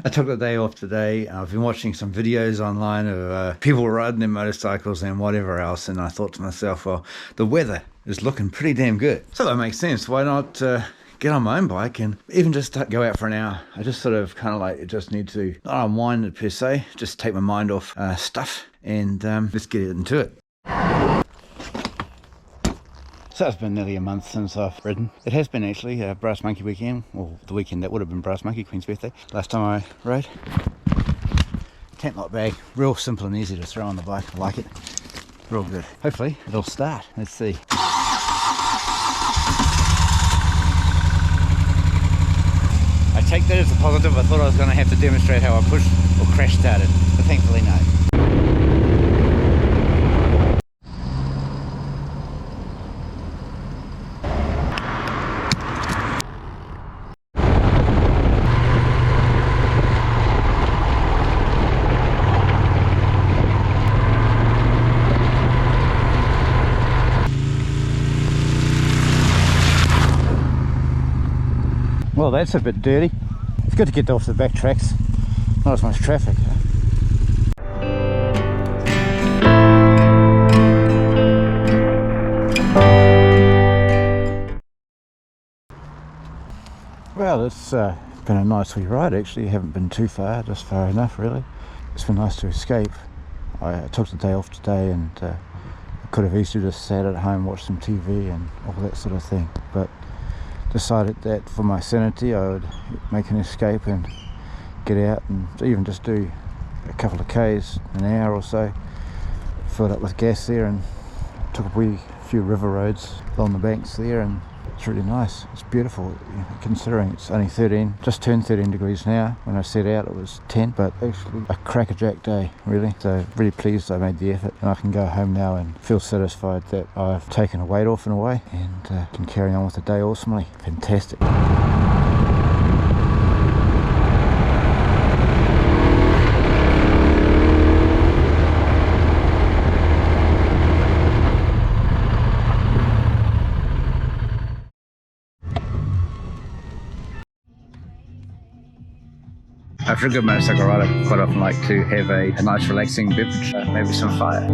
I took the day off today. I've been watching some videos online of people riding their motorcycles and whatever else, and I thought to myself, well, the weather is looking pretty damn good. So that makes sense. Why not get on my own bike and even just go out for an hour? I just sort of kind of like just need to not unwind it per se, just take my mind off stuff and let's get into it. So it's been nearly a month since I've ridden. It has been actually Brass Monkey weekend, or the weekend that would have been Brass Monkey, Queen's birthday, last time I rode. Tent lock bag, real simple and easy to throw on the bike. I like it, real good. Hopefully it'll start, let's see. I take that as a positive. I thought I was going to have to demonstrate how I pushed or crash started, but thankfully no. Well, that's a bit dirty. It's good to get off the back tracks. Not as much traffic. Well, it's been a nice wee ride actually. Haven't been too far, just far enough really. It's been nice to escape. I took the day off today and I could have easily just sat at home, watched some TV and all that sort of thing. But decided that for my sanity I would make an escape and get out and even just do a couple of k's, an hour or so, filled up with gas there and took a few river roads along the banks there, and it's really nice. It's beautiful, you know, considering it's only 13, just turned 13 degrees now. When I set out it was 10, but actually a crackerjack day really. So really pleased I made the effort, and I can go home now and feel satisfied that I've taken a weight off in a way and can carry on with the day awesomely. Fantastic. After a good motorcycle ride, I quite often like to have a nice relaxing beverage, maybe some fire.